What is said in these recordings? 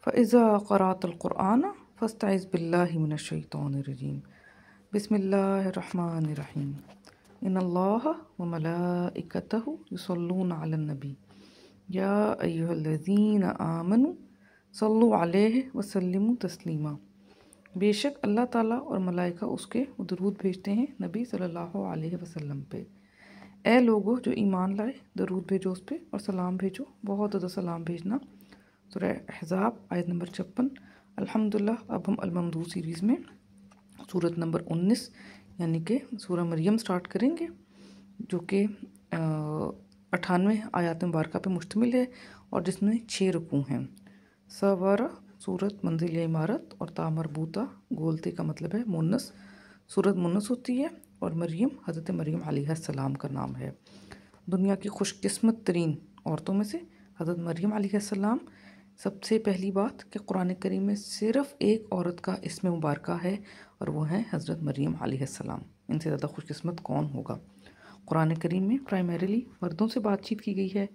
فَإِذَا قَرَأْتَ الْقُرْآنَ فَاسْتَعِذْ بِاللَّهِ مِنَ الشَّيْطَانِ الرَّجِيمِ بسم اللہ الرحمن الرحیم ان اللہ وملائکتہ یصلون علی النبی یا ایہا الذین آمنوا صلوا علیہ وسلموا تسلیما۔ بے شک اللہ تعالیٰ اور ملائکہ اس کے درود بھیجتے ہیں نبی صلی اللہ علیہ وسلم پہ۔ اے لوگو جو ایمان لائے، درود بھیجو اس پہ اور سلام بھیجو، بہت زیادہ سلام بھیجنا۔ سورہ احزاب آیت نمبر 56۔ الحمدللہ اب ہم الممدوح سیریز میں سورت نمبر 19 یعنی کہ سورہ مریم سٹارٹ کریں گے، جو کہ 98 آیات مبارکہ پہ مشتمل ہے اور جس میں 6 رکوع ہیں۔ سوارہ سورت منزل یا عمارت اور تا مربوطہ گولتے کا مطلب ہے مونس، سورت مونس ہوتی ہے اور مریم حضرت مریم علیہ السلام کا نام ہے۔ دنیا کی خوش قسمت ترین عورتوں میں سے حضرت مریم علیہ السلام۔ سب سے پہلی بات کہ قرآن کریم میں صرف ایک عورت کا اسم مبارکہ ہے اور وہ ہے حضرت مریم علیہ السلام۔ ان سے زیادہ خوش قسمت کون ہوگا؟ قرآن کریم میں پرائمریلی مردوں سے بات چیت کی گئی ہے،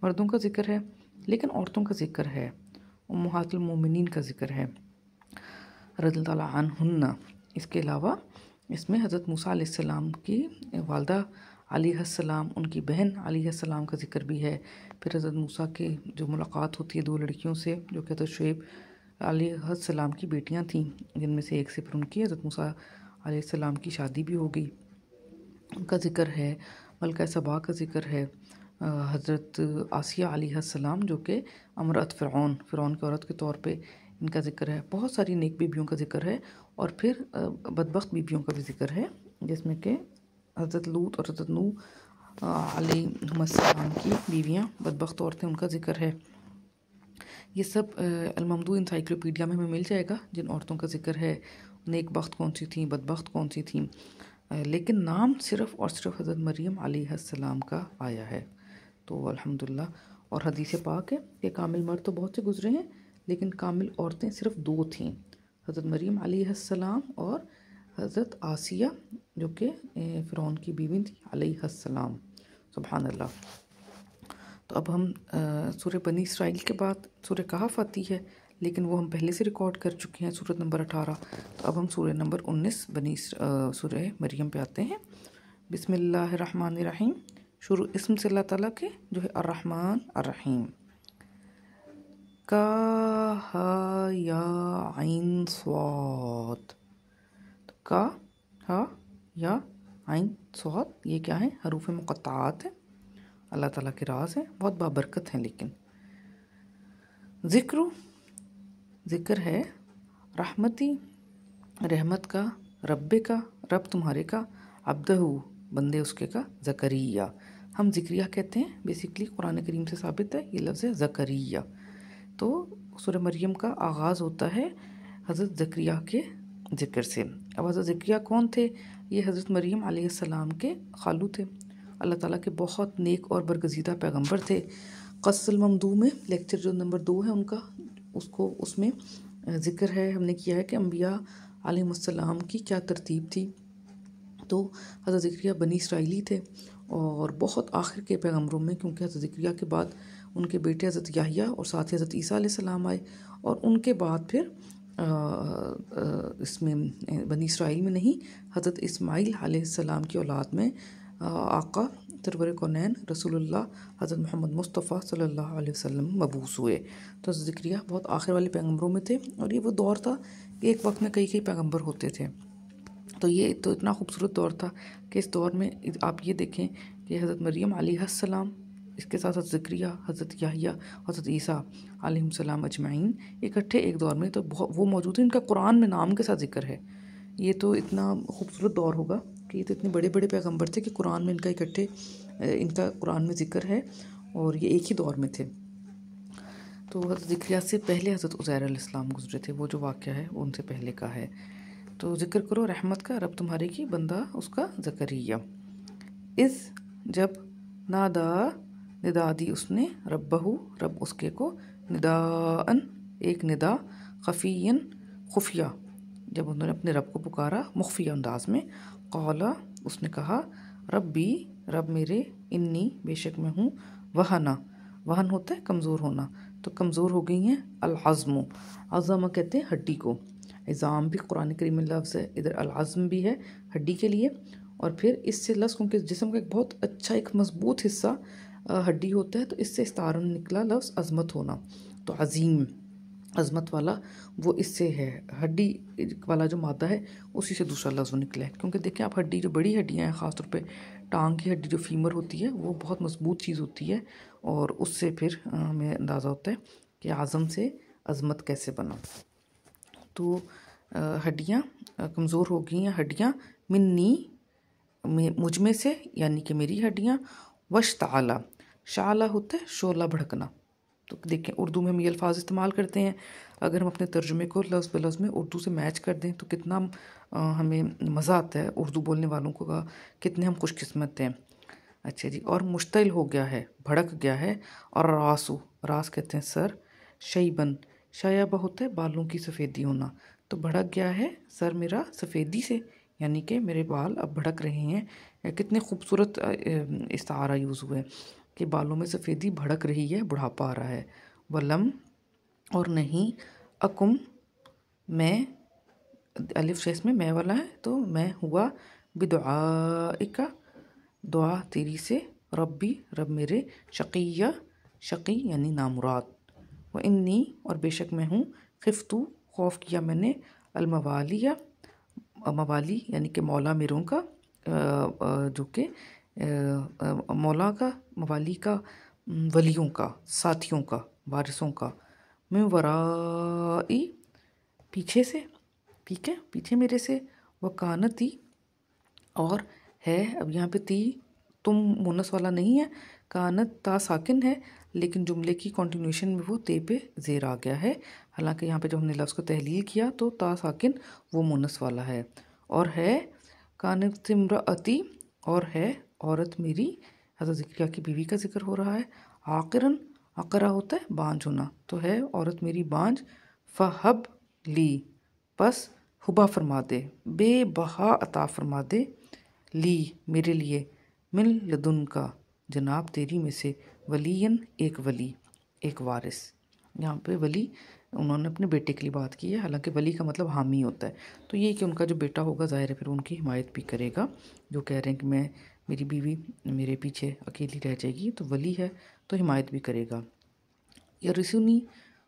مردوں کا ذکر ہے، لیکن عورتوں کا ذکر ہے، امہات المومنین کا ذکر ہے رضی اللہ تعالیٰ عنہن۔ اس کے علاوہ اس میں حضرت موسیٰ علیہ السلام کی والدہ علیہ السلام، ان کی بہن علیہ السلام کا ذکر بھی ہے۔ پھر حضرت موسیٰ کی جو ملاقات ہوتی ہے 2 لڑکیوں سے جو کہ حضرت شعیب علیہ السلام کی بیٹیاں تھیں، جن میں سے ایک سے پھر ان کی حضرت موسیٰ علیہ السلام کی شادی بھی ہو گئی، ان کا ذکر ہے۔ ملکہ سبا کا ذکر ہے۔ حضرت آسیہ علیہ السلام جو کہ امرأت فرعون کی عورت کے طور پہ ان کا ذکر ہے۔ بہت ساری نیک بیبیوں کا ذکر ہے اور پھر بدبخت بیبیوں کا بھی ذکر ہے، جس میں کہ حضرت لوط اور حضرت نوح علیہ السلام کی بیویاں بدبخت عورتیں، ان کا ذکر ہے۔ یہ سب الممدوح انسائکلوپیڈیا میں ہمیں مل جائے گا جن عورتوں کا ذکر ہے، نیک بخت کون سی تھیں، بدبخت کون سی تھیں، لیکن نام صرف اور صرف حضرت مریم علیہ السلام کا آیا ہے۔ تو الحمدللہ۔ اور حدیث پاک ہے کہ کامل مرد تو بہت سے گزرے ہیں لیکن کامل عورتیں صرف 2 تھیں، حضرت مریم علیہ السلام اور حضرت آسیہ جو کہ فرعون کی بیوی تھی علیہ السلام۔ سبحان اللہ۔ تو اب ہم سورہ بنی اسرائیل کے بعد سورہ کہف آتی ہے، لیکن وہ ہم پہلے سے ریکارڈ کر چکے ہیں سورت نمبر 18۔ تو اب ہم سورہ نمبر 19 سورہ مریم پہ آتے ہیں۔ بسم اللہ الرحمن الرحیم۔ شروع اسم سے اللہ تعالیٰ کے جو ہے الرحمن الرحیم۔ کا ہا یا عین صاد۔ کا ہا یا عین صاد یہ کیا ہیں؟ حروف مقطعات ہیں، اللہ تعالیٰ کے راز ہیں، بہت بابرکت ہیں۔ لیکن ذکر ہے رحمتی رحمت کا، رب کا رب تمہارے کا، عبدہ بندے اس کے کا، زکریہ ہم ذکریہ کہتے ہیں، بیسیکلی قرآن کریم سے ثابت ہے یہ لفظ ہے زکریہ۔ تو سورہ مریم کا آغاز ہوتا ہے حضرت زکریہ کے ذکر سے۔ اب حضرت زکریہ کون تھے؟ یہ حضرت مریم علیہ السلام کے خالو تھے، اللہ تعالیٰ کے بہت نیک اور برگزیدہ پیغمبر تھے۔ قصص الممدوح میں لیکچر جو نمبر 2 ہے ان کا، اس میں ذکر ہے، ہم نے کیا ہے کہ انبیاء علیہ السلام کی کیا ترتیب تھی۔ تو حضرت زکریہ بنی اسرائیلی تھے اور بہت آخر کے پیغمبروں میں، کیونکہ حضرت زکریہ کے بعد ان کے بیٹے حضرت یحییٰ اور ساتھ ہی حضرت عیسیٰ علیہ السلام آئے، اور ان کے بعد پھر اس میں بنی اسرائیل میں نہیں، حضرت اسماعیل علیہ السلام کی اولاد میں آقا سرور کونین رسول اللہ حضرت محمد مصطفیٰ صلی اللہ علیہ وسلم مبعوث ہوئے۔ تو حضرت زکریہ بہت آخر والے پیغمبروں میں تھے، اور یہ وہ دور تھا کہ ایک وقت میں کئی پیغمبر ہوتے تھے۔ تو یہ تو اتنا خوبصورت دور تھا کہ اس دور میں آپ یہ دیکھیں کہ حضرت مریم علیہ السلام، اس کے ساتھ حضرت زکریہ، حضرت یحییٰ، حضرت عیسیٰ علیہ السلام اجمعین اکٹھے ایک دور میں، تو وہ موجود ہیں، ان کا قرآن میں نام کے ساتھ ذکر ہے۔ یہ تو اتنا خوبصورت دور ہوگا کہ یہ تو اتنے بڑے بڑے پیغمبر تھے کہ قرآن میں ان کا قرآن میں ذکر ہے، اور یہ ایک ہی دور میں تھے۔ تو حضرت زکریہ سے پہلے حضرت عزیر علیہ السلام گزرے تھے، وہ جو واقعہ ہے وہ ان سے پہلے کا ہے۔ تو ذکر کرو رحمت کا، رب تمہارے کی، بندہ اس کا زکریہ۔ جب ندا دی اس نے، ربہو رب اس کے کو، نداءً ایک ندا، خفیًا خفیہ، جب انہوں نے اپنے رب کو پکارا مخفیہ انداز میں، قالا اس نے کہا، ربی رب میرے، انی بے شک میں ہوں، وہن ہوتا ہے کمزور ہونا، تو کمزور ہو گئی ہیں العظم، عظم کہتے ہیں ہڈی کو، عظام بھی قرآن کریم میں لفظ ہے، ادھر العظم بھی ہے ہڈی کے لیے، اور پھر اس سے لفظ کیونکہ جسم کا ایک بہت اچھا ایک مضبوط حصہ ہڈی ہوتا ہے، تو اس سے استعارہ نکلا لفظ عظمت ہونا، تو عظیم عظمت والا وہ اس سے ہے، ہڈی والا جو مادہ ہے اسی سے دوسرا لفظ نکلا ہے، کیونکہ دیکھیں آپ ہڈی جو بڑی ہڈیاں ہیں، خاص طور پہ ٹانگ کی ہڈی جو فیمر ہوتی ہے وہ بہت مضبوط چیز ہوتی ہے، اور اس سے پھر ہمیں اندازہ ہوتا ہے کہ عظم سے عظمت کیسے بنا۔ تو ہڈیاں کمزور ہو گئی ہیں، ہڈیاں منی مجھ میں سے، یعنی کہ میری ہڈیاں، واشتعل، شعلہ ہوتا ہے شعلہ بھڑکنا۔ تو دیکھیں اردو میں ہم یہ الفاظ استعمال کرتے ہیں، اگر ہم اپنے ترجمے کو لفظ بلفظ میں اردو سے میچ کر دیں تو کتنا ہمیں مزہ آتا ہے اردو بولنے والوں کو، کا کتنے ہم خوش قسمت ہیں۔ اچھا جی، اور مشتعل ہو گیا ہے، بھڑک گیا ہے، اور راسو، راس کہتے ہیں سر، شیبن، شیبہ ہوتا ہے بالوں کی سفیدی ہونا، تو بھڑک گیا ہے سر میرا سفیدی سے، یعنی کہ میرے بال اب بھڑک رہے ہیں۔ کتنے خوبصورت استعارہ یوز ہوئے کہ بالوں میں سفیدی بھڑک رہی ہے، بڑھاپا آ رہا ہے۔ ولم، اور نہیں، اکم، میں، الف شیس میں میں والا ہے تو میں ہوا، بدعائکا، دعا تیری سے، ربی، رب میرے، شقیہ، شقی یعنی نامراد، وانی، اور بے شک میں ہوں، خفتو، خوف کیا میں نے، الموالیہ، موالی یعنی کہ مولا میروں کا، جو کہ مولا کا، موالی کا، ولیوں کا، ساتھیوں کا، وارثوں کا، من ورائی، پیچھے سے، ٹھیک ہے، پیچھے میرے سے، وکانتی، اور ہے، اب یہاں پہ تی تم مونس والا نہیں ہے، کانت تا ساکن ہے، لیکن جملے کی کنٹینیوشن میں وہ تے پہ زیر آ گیا ہے، حالانکہ یہاں پہ جب ہم نے لفظ کو تحلیل کیا تو تا ساکن وہ مونس والا ہے، اور ہے، کانت امرأتی، اور ہے عورت میری، حضرت زکریا کی بیوی کا ذکر ہو رہا ہے، عاقرن، عقرہ ہوتا ہے بانجھ ہونا، تو ہے عورت میری بانجھ، فہب لی، پس ہبا فرما دے، بے بہا عطا فرما دے، لی میرے لیے، من لدن کا جناب تیری میں سے، ولین ایک ولی، ایک وارث، یہاں پہ ولی انہوں نے اپنے بیٹے کے لیے بات کی ہے، حالانکہ ولی کا مطلب حامی ہوتا ہے، تو یہ کہ ان کا جو بیٹا ہوگا ظاہر ہے پھر ان کی حمایت بھی کرے گا، جو کہہ رہے ہیں کہ میں میری بیوی میرے پیچھے اکیلی رہ جائے گی تو ولی ہے تو حمایت بھی کرے گا، یرثنی،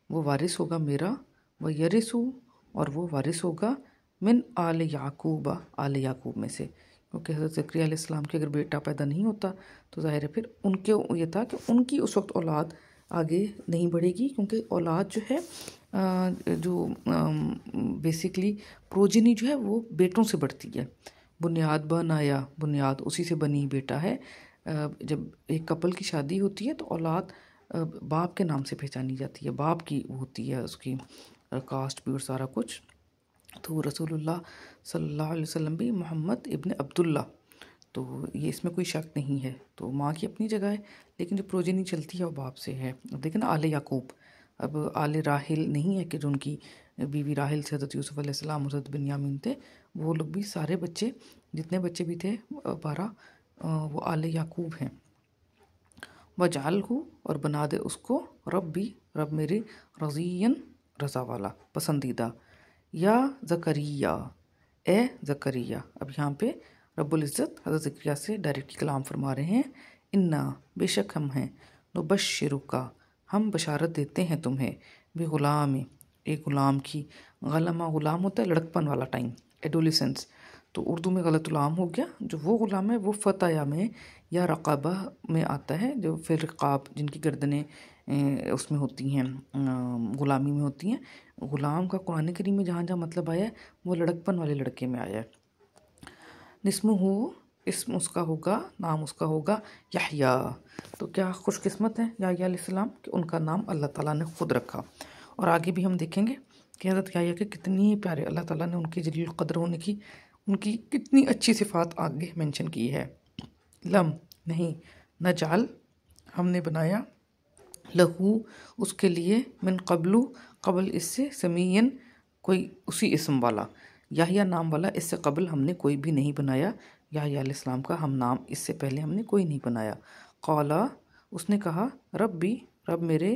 وہ وارث ہوگا میرا، وہ یرثو، اور وہ وارث ہوگا، من آل یعقوب، آل یعقوب میں سے، کیونکہ حضرت زکریا علیہ السلام کے اگر بیٹا پیدا نہیں ہوتا تو ظاہر ہے پھر ان کے یہ تھا کہ ان کی اس وقت اولاد آگے نہیں بڑھے گی، کیونکہ اولاد جو ہے جو بیسیکلی پروجنی جو ہے وہ بیٹوں سے بڑھتی ہے، بنیاد بنایا، بنیاد اسی سے بنی بیٹا ہے، جب ایک کپل کی شادی ہوتی ہے تو اولاد باپ کے نام سے پہچانی جاتی ہے، باپ کی ہوتی ہے اس کی کاسٹ بھی اور سارا کچھ، تو رسول اللہ صلی اللہ علیہ وسلم بھی محمد ابن عبداللہ، تو یہ اس میں کوئی شک نہیں ہے، تو ماں کی اپنی جگہ ہے، لیکن جو پروجنی چلتی ہے وہ باپ سے ہے۔ اب دیکھیں نا آل یعقوب، اب آل راحل نہیں ہے کہ جو ان کی بیوی راحل سے حضرت یوسف علیہ السلام، حضرت بنیامین تھے، وہ لوگ بھی سارے بچے جتنے بچے بھی تھے 12 وہ آل یعقوب ہیں۔ وجعلہ، اور بنا دے اس کو، ربی، رب میرے، رضین، رضا والا، پسندیدہ، یا زکریہ، اے زکریہ، اب یہاں پہ رب العزت حضرت زکریا سے ڈائریکٹ کلام فرما رہے ہیں، انا، بے شک ہم ہیں، نبشرک، ہم بشارت دیتے ہیں تمہیں، بغلام، ایک غلام کی، غلامہ غلام ہوتا ہے لڑکپن والا ٹائم، ایڈولیسنس، تو اردو میں غلط غلام ہو گیا، جو وہ غلام ہے وہ فتح میں یا رقبہ میں آتا ہے، جو پھر رقاب جن کی گردنیں اس میں ہوتی ہیں، غلامی میں ہوتی ہیں، غلام کا قرآن کریم میں جہاں جہاں مطلب آیا ہے وہ لڑکپن والے لڑکے میں آیا ہے۔ نسمہ، اسم اس کا ہوگا، نام اس کا ہوگا یحییٰ، تو کیا خوش قسمت ہیں یحییٰ علیہ السلام کہ ان کا نام اللہ تعالیٰ نے خود رکھا، اور آگے بھی ہم دیکھیں گے کہ حضرت یحییٰ کے کتنی پیارے اللہ تعالیٰ نے ان کی جلیل القدر ہونے کی، ان کی کتنی اچھی صفات آگے مینشن کی ہے۔ لم، نہیں، نجعل، ہم نے بنایا، لہو، اس کے لیے، من قبل اس سے، سمیعن، کوئی اسی اسم والا، یحییٰ نام والا اس سے قبل ہم نے کوئی بھی نہیں بنایا، یحییٰ علیہ السلام کا ہم نام اس سے پہلے ہم نے کوئی نہیں بنایا۔ قالا، اس نے کہا، ربی، رب میرے،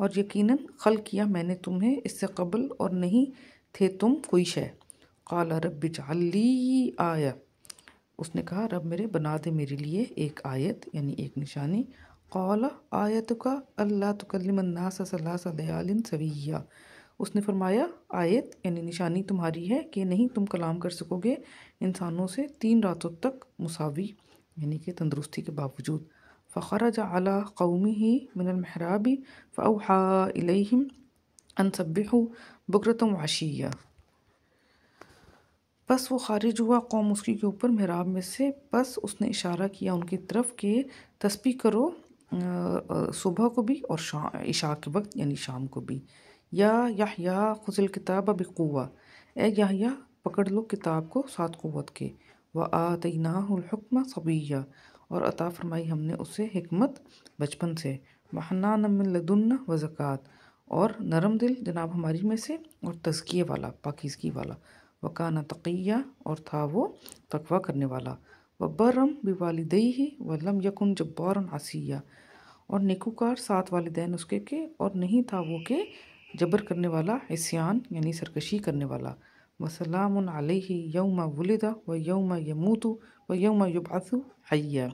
اور یقیناً خلق کیا میں نے تمہیں اس سے قبل اور نہیں تھے تم کوئی شے۔ قال رب اجعل لی آیہ، اس نے کہا رب میرے بنا دے میرے لیے ایک آیت یعنی ایک نشانی۔ قال آیتک اللہ تکلم الناس ثلاث لیال سویہ، اس نے فرمایا آیت یعنی نشانی تمہاری ہے کہ نہیں تم کلام کر سکو گے انسانوں سے 3 راتوں تک مساوی، یعنی کہ تندرستی کے باوجود۔ فخرج علی قومہ من المحراب فاوحی الیہم ان سبحوا بکرۃ وعشیہ، پس وہ خارج ہوا قوم اس کی کے اوپر محراب میں سے، پس اس نے اشارہ کیا ان کی طرف کہ تسبیح کرو صبح کو بھی اور عشاء کے وقت یعنی شام کو بھی۔ یا یحییٰ خذ الکتاب بقوہ، اے یحییٰ پکڑ لو کتاب کو ساتھ قوت کے۔ وآتیناہ الحکم صبیہ، اور عطا فرمائی ہم نے اسے حکمت بچپن سے۔ وحنانا من لدنا وزکوٰۃ، اور نرم دل جناب ہماری میں سے اور تزکیے والا پاکیزگی والا۔ وکان تقیہ، اور تھا وہ تقویٰ کرنے والا۔ وبرم بوالدیہ ولم یکن جبارا عصیہ، اور نیکوکار ساتھ والدین اس کے اور نہیں تھا وہ کہ جبر کرنے والا، عصیان یعنی سرکشی کرنے والا۔ وسلام علیہ یوم ولد و یوم یموت و یوم یبعث حیا،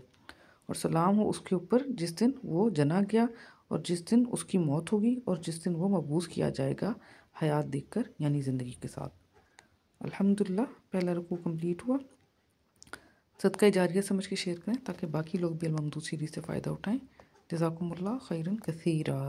اور سلام ہو اس کے اوپر جس دن وہ جنا گیا اور جس دن اس کی موت ہوگی اور جس دن وہ مبعوث کیا جائے گا حیات دیکھ کر یعنی زندگی کے ساتھ۔ الحمدللہ پہلا رکوع کمپلیٹ ہوا۔ صدقہ جاریہ سمجھ کے شیئر کریں تاکہ باقی لوگ بھی الممدود سیریز سے فائدہ اٹھائیں۔ جزاکم اللہ خیرا کثیرا۔